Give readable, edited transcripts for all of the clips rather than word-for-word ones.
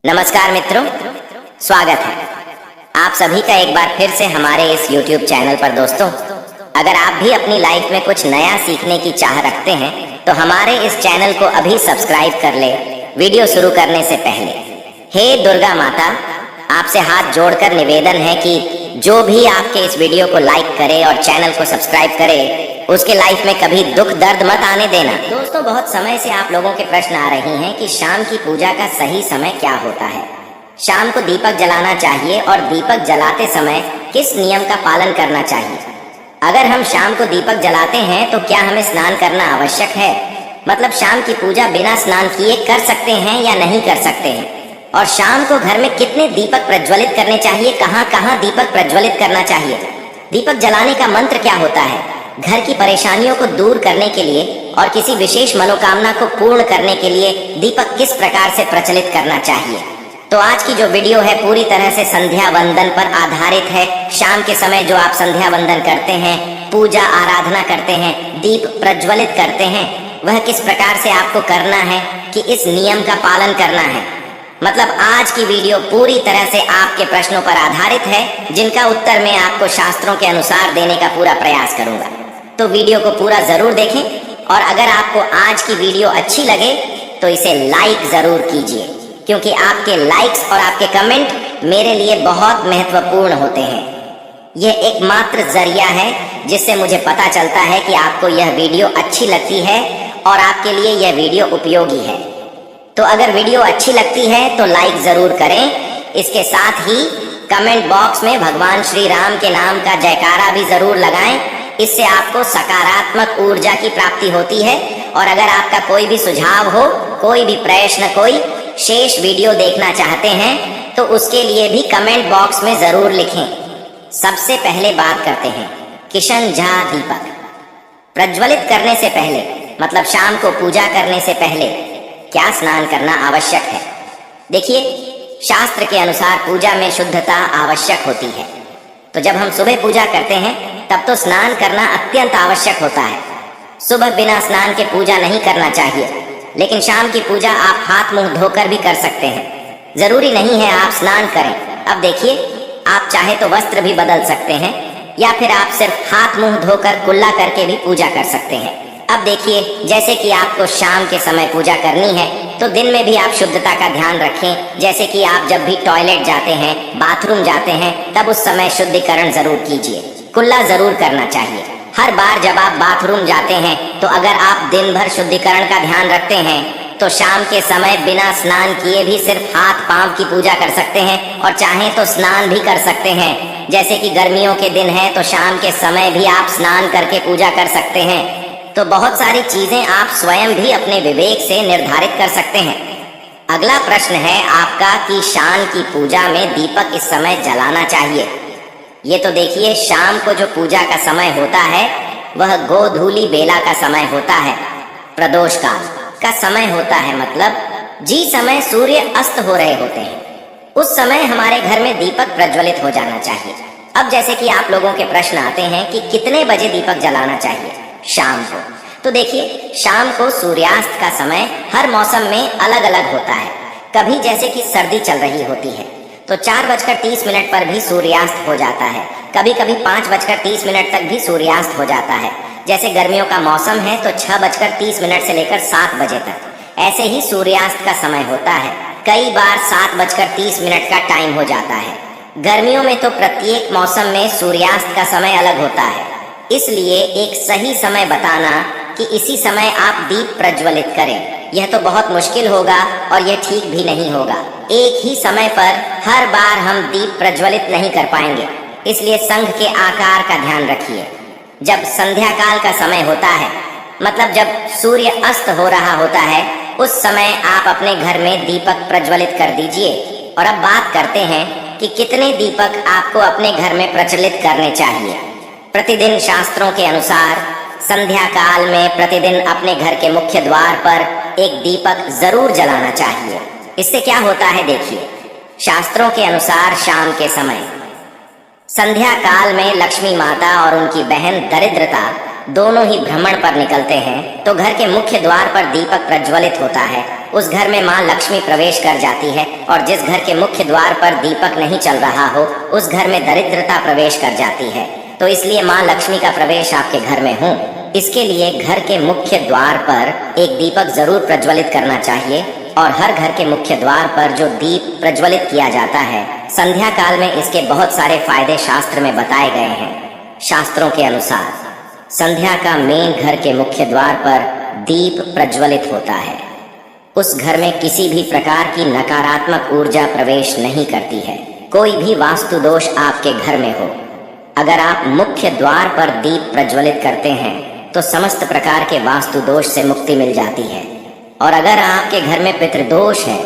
नमस्कार मित्रों, स्वागत है आप सभी का एक बार फिर से हमारे इस YouTube चैनल पर। दोस्तों, अगर आप भी अपनी लाइफ में कुछ नया सीखने की चाह रखते हैं तो हमारे इस चैनल को अभी सब्सक्राइब कर ले। वीडियो शुरू करने से पहले हे दुर्गा माता, आपसे हाथ जोड़कर निवेदन है कि जो भी आपके इस वीडियो को लाइक करे और चैनल को सब्सक्राइब करे, उसके लाइफ में कभी दुख दर्द मत आने देना। दोस्तों, बहुत समय से आप लोगों के प्रश्न आ रहे हैं कि शाम की पूजा का सही समय क्या होता है। शाम को दीपक जलाना चाहिए और दीपक जलाते समय किस नियम का पालन करना चाहिए। अगर हम शाम को दीपक जलाते हैं तो क्या हमें स्नान करना आवश्यक है? मतलब शाम की पूजा बिना स्नान किए कर सकते हैं या नहीं कर सकते हैं? और शाम को घर में कितने दीपक प्रज्वलित करने चाहिए, कहाँ कहाँ दीपक प्रज्वलित करना चाहिए? दीपक जलाने का मंत्र क्या होता है? घर की परेशानियों को दूर करने के लिए और किसी विशेष मनोकामना को पूर्ण करने के लिए दीपक किस प्रकार से प्रचलित करना चाहिए? तो आज की जो वीडियो है पूरी तरह से संध्या वंदन पर आधारित है। शाम के समय जो आप संध्या वंदन करते हैं, पूजा आराधना करते हैं, दीप प्रज्वलित करते हैं, वह किस प्रकार से आपको करना है कि इस नियम का पालन करना है। मतलब आज की वीडियो पूरी तरह से आपके प्रश्नों पर आधारित है, जिनका उत्तर मैं आपको शास्त्रों के अनुसार देने का पूरा प्रयास करूंगा। तो वीडियो को पूरा जरूर देखें और अगर आपको आज की वीडियो अच्छी लगे तो इसे लाइक जरूर कीजिए, क्योंकि आपके लाइक्स और आपके कमेंट मेरे लिए बहुत महत्वपूर्ण होते हैं। यह एकमात्र जरिया है जिससे मुझे पता चलता है कि आपको यह वीडियो अच्छी लगती है और आपके लिए यह वीडियो उपयोगी है। तो अगर वीडियो अच्छी लगती है तो लाइक जरूर करें। इसके साथ ही कमेंट बॉक्स में भगवान श्री राम के नाम का जयकारा भी जरूर लगाएं। इससे आपको सकारात्मक ऊर्जा की प्राप्ति होती है। और अगर आपका कोई भी सुझाव हो, कोई भी प्रश्न, कोई शेष वीडियो देखना चाहते हैं तो उसके लिए भी कमेंट बॉक्स में जरूर लिखें। सबसे पहले बात करते हैं किशन झा दीपक प्रज्वलित करने से पहले, मतलब शाम को पूजा करने से पहले क्या स्नान करना आवश्यक है। देखिए, शास्त्र के अनुसार पूजा में शुद्धता आवश्यक होती है। तो जब हम सुबह पूजा करते हैं तब तो स्नान करना अत्यंत आवश्यक होता है। सुबह बिना स्नान के पूजा नहीं करना चाहिए, लेकिन शाम की पूजा आप हाथ मुंह धोकर भी कर सकते हैं। जरूरी नहीं है आप स्नान करें। अब देखिए, आप चाहे तो वस्त्र भी बदल सकते हैं या फिर आप सिर्फ हाथ मुंह धोकर कुल्ला करके भी पूजा कर सकते हैं। अब देखिए, जैसे कि आपको शाम के समय पूजा करनी है तो दिन में भी आप शुद्धता का ध्यान रखें। जैसे कि आप जब भी टॉयलेट जाते हैं, बाथरूम जाते हैं, तब उस समय शुद्धिकरण जरूर कीजिए। कुल्ला जरूर करना चाहिए। हर बार जब आप बाथरूम जाते हैं तो अगर आप दिन भर शुद्धिकरण का ध्यान रखते हैं तो शाम के समय बिना स्नान किए भी सिर्फ हाथ पांव की पूजा कर सकते हैं और चाहें तो स्नान भी कर सकते हैं। जैसे कि गर्मियों के दिन है तो शाम के समय भी आप स्नान करके पूजा कर सकते हैं। तो बहुत सारी चीजें आप स्वयं भी अपने विवेक से निर्धारित कर सकते हैं। अगला प्रश्न है आपका कि शाम की पूजा में दीपक इस समय जलाना चाहिए। ये तो देखिए, शाम को जो पूजा का समय होता है वह गोधूली बेला का समय होता है, प्रदोष काल का समय होता है। मतलब जी समय सूर्य अस्त हो रहे होते हैं, उस समय हमारे घर में दीपक प्रज्वलित हो जाना चाहिए। अब जैसे कि आप लोगों के प्रश्न आते हैं कि कितने बजे दीपक जलाना चाहिए शाम को, तो देखिए, शाम को सूर्यास्त का समय हर मौसम में अलग अलग होता है। कभी जैसे कि सर्दी चल रही होती है तो 4:30 पर भी सूर्यास्त हो जाता है। कभी कभी 5:30 तक भी सूर्यास्त हो जाता है। जैसे गर्मियों का मौसम है तो 6:30 से लेकर 7 बजे तक ऐसे ही सूर्यास्त का समय होता है। कई बार 7:30 का टाइम हो जाता है। गर्मियों में तो प्रत्येक मौसम में सूर्यास्त का समय अलग होता है। इसलिए एक सही समय बताना कि इसी समय आप दीप प्रज्वलित करें, यह तो बहुत मुश्किल होगा और यह ठीक भी नहीं होगा। एक ही समय पर हर बार हम दीप प्रज्वलित नहीं कर पाएंगे, इसलिए संघ के आकार का ध्यान रखिए। जब संध्या काल का समय होता है, मतलब जब सूर्य अस्त हो रहा होता है, उस समय आप अपने घर में दीपक प्रज्वलित कर दीजिए। और अब बात करते हैं कि कितने दीपक आपको अपने घर में प्रचलित करने चाहिए। प्रतिदिन शास्त्रों के अनुसार संध्या काल में प्रतिदिन अपने घर के मुख्य द्वार पर एक दीपक जरूर जलाना चाहिए। इससे क्या होता है, देखिए, शास्त्रों के अनुसार शाम के समय संध्या काल में लक्ष्मी माता और उनकी बहन दरिद्रता दोनों ही भ्रमण पर निकलते हैं तो घर के मुख्य द्वार पर दीपक प्रज्वलित होता है। उस घर में माँ लक्ष्मी प्रवेश कर जाती है और जिस घर के मुख्य द्वार पर दीपक नहीं चल रहा हो उस घर में दरिद्रता प्रवेश कर जाती है। तो इसलिए माँ लक्ष्मी का प्रवेश आपके घर में हो, इसके लिए घर के मुख्य द्वार पर एक दीपक जरूर प्रज्वलित करना चाहिए। और हर घर के मुख्य द्वार पर जो दीप प्रज्वलित किया जाता है, संध्या काल में इसके बहुत सारे फायदे शास्त्र में बताए गए हैं। शास्त्रों के अनुसार संध्या का मेन घर के मुख्य द्वार पर दीप प्रज्वलित होता है। उस घर में किसी भी प्रकार की नकारात्मक ऊर्जा प्रवेश नहीं करती है। कोई भी वास्तु दोष आपके घर में हो, अगर आप मुख्य द्वार पर दीप प्रज्वलित करते हैं तो समस्त प्रकार के वास्तु दोष से मुक्ति मिल जाती है। और अगर आपके घर में पितृदोष है,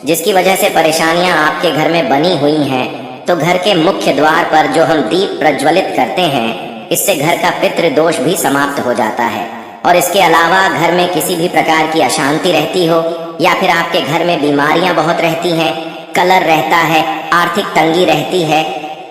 जिसकी वजह से परेशानियां आपके घर में बनी हुई हैं, तो घर के मुख्य द्वार पर जो हम दीप प्रज्वलित करते हैं, इससे घर का पितृदोष भी समाप्त हो जाता है। और इसके अलावा घर में किसी भी प्रकार की अशांति रहती हो या फिर आपके घर में बीमारियां बहुत रहती हैं, कलह रहता है, आर्थिक तंगी रहती है,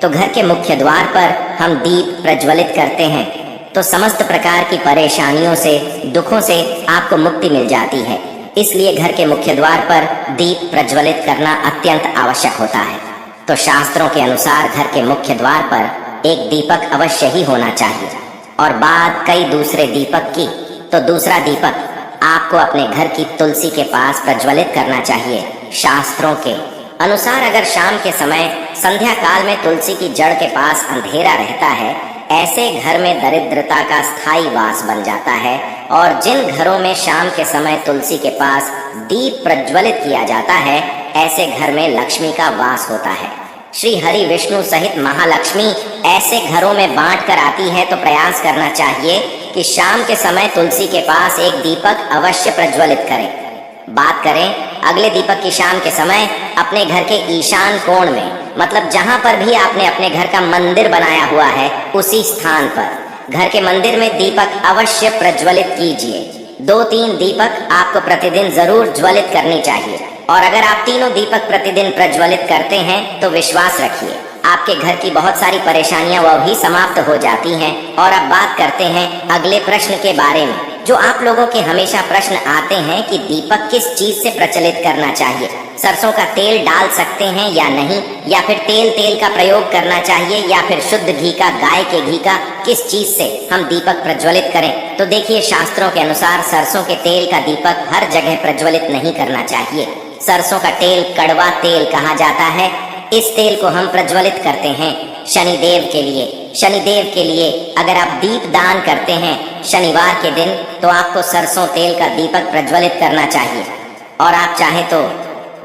तो घर के मुख्य द्वार पर हम दीप प्रज्वलित करते हैं तो समस्त प्रकार की परेशानियों से, दुखों से आपको मुक्ति मिल जाती है। इसलिए घर के मुख्य द्वार पर दीप प्रज्वलित करना अत्यंत आवश्यक होता है। तो शास्त्रों के अनुसार घर के मुख्य द्वार पर एक दीपक अवश्य ही होना चाहिए। और बात कई दूसरे दीपक की, तो दूसरा दीपक आपको अपने घर की तुलसी के पास प्रज्वलित करना चाहिए। शास्त्रों के अनुसार अगर शाम के समय संध्या काल में तुलसी की जड़ के पास अंधेरा रहता है, ऐसे घर में दरिद्रता का स्थायी वास बन जाता है। और जिन घरों में शाम के समय तुलसी के पास दीप प्रज्वलित किया जाता है, ऐसे घर में लक्ष्मी का वास होता है। श्री हरि विष्णु सहित महालक्ष्मी ऐसे घरों में बांट कर आती है। तो प्रयास करना चाहिए कि शाम के समय तुलसी के पास एक दीपक अवश्य प्रज्वलित करें। बात करें अगले दीपक की शाम के समय अपने घर के ईशान कोण में, मतलब जहां पर भी आपने अपने घर का मंदिर बनाया हुआ है, उसी स्थान पर घर के मंदिर में दीपक अवश्य प्रज्वलित कीजिए। 2-3 दीपक आपको प्रतिदिन जरूर ज्वलित करनी चाहिए। और अगर आप तीनों दीपक प्रतिदिन प्रज्वलित करते हैं तो विश्वास रखिए आपके घर की बहुत सारी परेशानियां वह भी समाप्त हो जाती हैं। और अब बात करते हैं अगले प्रश्न के बारे में, जो आप लोगों के हमेशा प्रश्न आते हैं कि दीपक किस चीज से प्रचलित करना चाहिए। सरसों का तेल डाल सकते हैं या नहीं, या फिर तेल का प्रयोग करना चाहिए, या फिर शुद्ध घी का, गाय के घी का, किस चीज से हम दीपक प्रज्वलित करें। तो देखिए, शास्त्रों के अनुसार सरसों के तेल का दीपक हर जगह प्रज्वलित नहीं करना चाहिए। सरसों का तेल कड़वा तेल कहा जाता है। इस तेल को हम प्रज्वलित करते हैं शनिदेव के लिए। शनिदेव के लिए अगर आप दीप दान करते हैं शनिवार के दिन, तो आपको सरसों तेल का दीपक प्रज्वलित करना चाहिए। और आप चाहे तो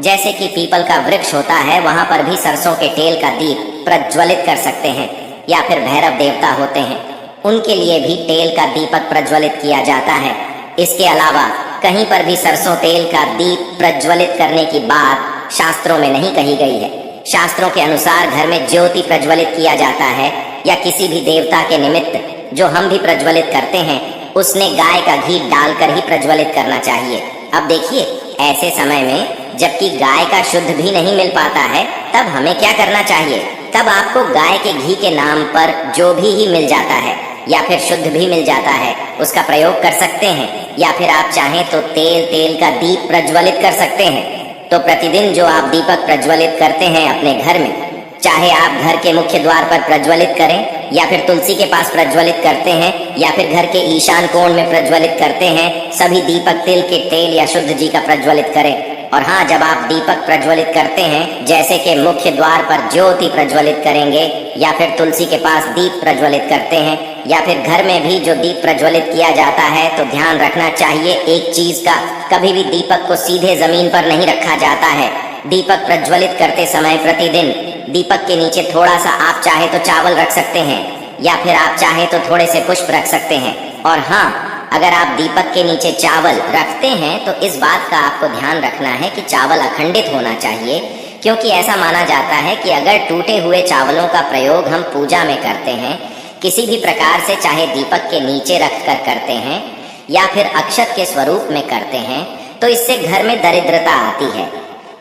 जैसे कि पीपल का वृक्ष होता है, वहां पर भी सरसों के तेल का दीप प्रज्वलित कर सकते हैं। या फिर भैरव देवता होते हैं, उनके लिए भी तेल का दीपक प्रज्वलित किया जाता है। इसके अलावा कहीं पर भी सरसों तेल का दीप प्रज्वलित करने की बात शास्त्रों में नहीं कही गई है। शास्त्रों के अनुसार घर में ज्योति प्रज्वलित किया जाता है, या किसी भी देवता के निमित्त जो हम भी प्रज्वलित करते हैं, उसने गाय का घी डालकर ही प्रज्वलित करना चाहिए। अब देखिए, ऐसे समय में जबकि गाय का शुद्ध भी नहीं मिल पाता है, तब हमें क्या करना चाहिए? तब आपको गाय के घी के नाम पर जो भी मिल जाता है या फिर शुद्ध भी मिल जाता है, उसका प्रयोग कर सकते हैं। या फिर आप चाहें तो तेल का दीप प्रज्वलित कर सकते हैं। तो प्रतिदिन जो आप दीपक प्रज्वलित करते हैं अपने घर में, चाहे आप घर के मुख्य द्वार पर प्रज्वलित करें, या फिर तुलसी के पास प्रज्वलित करते हैं, या फिर घर के ईशान कोण में प्रज्वलित करते हैं, सभी दीपक तिल के तेल या शुद्ध जी का प्रज्वलित करें। और हाँ, जब आप दीपक प्रज्वलित करते हैं, जैसे कि मुख्य द्वार पर ज्योति प्रज्वलित करेंगे, या फिर तुलसी के पास दीप प्रज्वलित करते हैं, या फिर घर में भी जो दीप प्रज्वलित किया जाता है, तो ध्यान रखना चाहिए एक चीज का, कभी भी दीपक को सीधे जमीन पर नहीं रखा जाता है। दीपक प्रज्वलित करते समय प्रतिदिन दीपक के नीचे थोड़ा सा आप चाहे तो चावल रख सकते हैं, या फिर आप चाहे तो थोड़े से पुष्प रख सकते हैं। और हाँ, अगर आप दीपक के नीचे चावल रखते हैं तो इस बात का आपको ध्यान रखना है कि चावल अखंडित होना चाहिए, क्योंकि ऐसा माना जाता है कि अगर टूटे हुए चावलों का प्रयोग हम पूजा में करते हैं, किसी भी प्रकार से, चाहे दीपक के नीचे रखकर करते हैं या फिर अक्षत के स्वरूप में करते हैं, तो इससे घर में दरिद्रता आती है।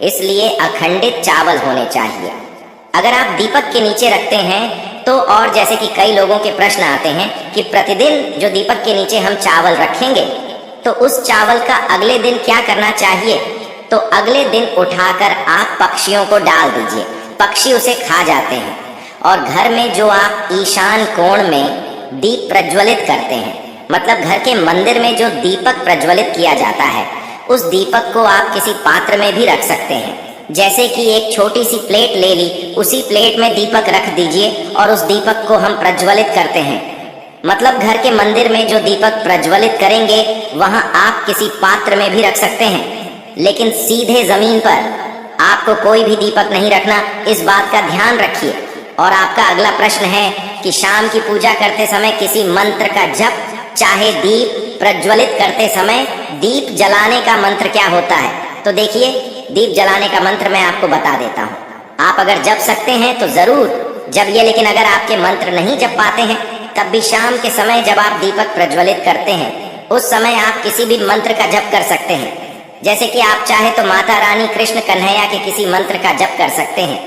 इसलिए अखंडित चावल होने चाहिए। अगर आप दीपक के नीचे रखते हैं तो और जैसे कि कई लोगों के प्रश्न आते हैं कि प्रतिदिन जो दीपक के नीचे हम चावल रखेंगे तो उस चावल का अगले दिन क्या करना चाहिए। तो अगले दिन उठाकर आप पक्षियों को डाल दीजिए, पक्षी उसे खा जाते हैं। और घर में जो आप ईशान कोण में दीप प्रज्वलित करते हैं, मतलब घर के मंदिर में जो दीपक प्रज्वलित किया जाता है, उस दीपक को आप किसी पात्र में भी रख सकते हैं। जैसे कि एक छोटी सी प्लेट ले ली, उसी प्लेट में दीपक रख दीजिए और उस दीपक को हम प्रज्वलित करते हैं। मतलब घर के मंदिर में जो दीपक प्रज्वलित करेंगे वहां आप किसी पात्र में भी रख सकते हैं, लेकिन सीधे जमीन पर आपको कोई भी दीपक नहीं रखना, इस बात का ध्यान रखिए। और आपका अगला प्रश्न है कि शाम की पूजा करते समय किसी मंत्र का जप, चाहे दीप प्रज्वलित करते समय दीप जलाने का मंत्र क्या होता है। तो देखिए, दीप जलाने का मंत्र मैं आपको बता देता हूँ। आप अगर जप सकते हैं तो जरूर जपिए, लेकिन अगर आपके मंत्र नहीं जप पाते हैं तब भी शाम के समय जब आप दीपक प्रज्वलित करते हैं उस समय आप किसी भी मंत्र का जप कर सकते हैं। जैसे कि आप चाहे तो माता रानी, कृष्ण, कन्हैया के किसी मंत्र का जप कर सकते हैं।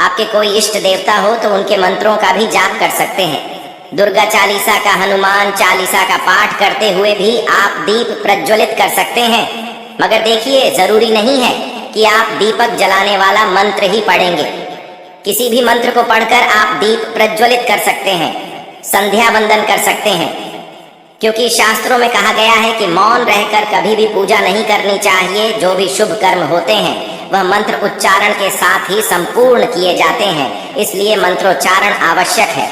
आपके कोई इष्ट देवता हो तो उनके मंत्रों का भी जाप कर सकते हैं। दुर्गा चालीसा का, हनुमान चालीसा का पाठ करते हुए भी आप दीप प्रज्वलित कर सकते हैं। मगर देखिए, जरूरी नहीं है कि आप दीपक जलाने वाला मंत्र ही पढ़ेंगे। किसी भी मंत्र को पढ़कर आप दीप प्रज्वलित कर सकते हैं, संध्या वंदन कर सकते हैं। क्योंकि शास्त्रों में कहा गया है कि मौन रहकर कभी भी पूजा नहीं करनी चाहिए। जो भी शुभ कर्म होते हैं वह मंत्र उच्चारण के साथ ही संपूर्ण किए जाते हैं, इसलिए मंत्रोच्चारण आवश्यक है।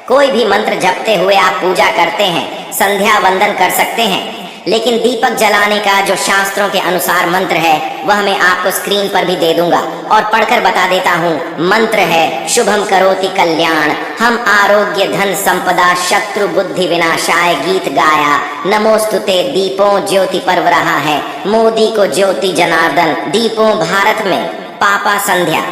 कोई भी मंत्र जपते हुए आप पूजा करते हैं, संध्या वंदन कर सकते हैं, लेकिन दीपक जलाने का जो शास्त्रों के अनुसार मंत्र है वह मैं आपको स्क्रीन पर भी दे दूंगा और पढ़कर बता देता हूँ। मंत्र है शुभम करोति कल्याण, हम आरोग्य धन संपदा शत्रु बुद्धि विनाशाय गीत गाया, नमोस्तुते दीपों ज्योति पर्व रहा है, मोदी को ज्योति जनार्दन, दीपों भारत में पापा संध्या।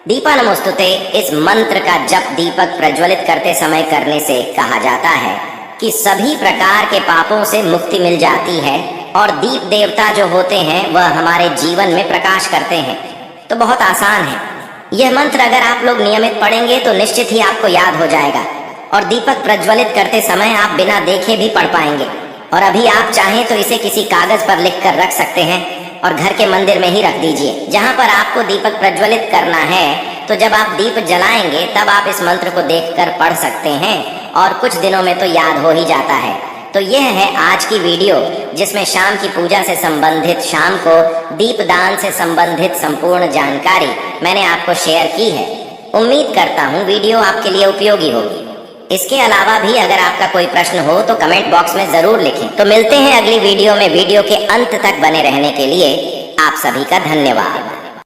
दीपा नमोस्तुते इस मंत्र का जप दीपक प्रज्वलित करते समय करने से कहा जाता है कि सभी प्रकार के पापों से मुक्ति मिल जाती है और दीप देवता जो होते हैं वह हमारे जीवन में प्रकाश करते हैं। तो बहुत आसान है यह मंत्र, अगर आप लोग नियमित पढ़ेंगे तो निश्चित ही आपको याद हो जाएगा और दीपक प्रज्वलित करते समय आप बिना देखे भी पढ़ पाएंगे। और अभी आप चाहें तो इसे किसी कागज पर लिख कर रख सकते हैं और घर के मंदिर में ही रख दीजिए जहां पर आपको दीपक प्रज्वलित करना है। तो जब आप दीप जलाएंगे तब आप इस मंत्र को देखकर पढ़ सकते हैं और कुछ दिनों में तो याद हो ही जाता है। तो यह है आज की वीडियो जिसमें शाम की पूजा से संबंधित, शाम को दीपदान से संबंधित संपूर्ण जानकारी मैंने आपको शेयर की है। उम्मीद करता हूँ वीडियो आपके लिए उपयोगी होगी। इसके अलावा भी अगर आपका कोई प्रश्न हो तो कमेंट बॉक्स में जरूर लिखें। तो मिलते हैं अगली वीडियो में। वीडियो के अंत तक बने रहने के लिए आप सभी का धन्यवाद।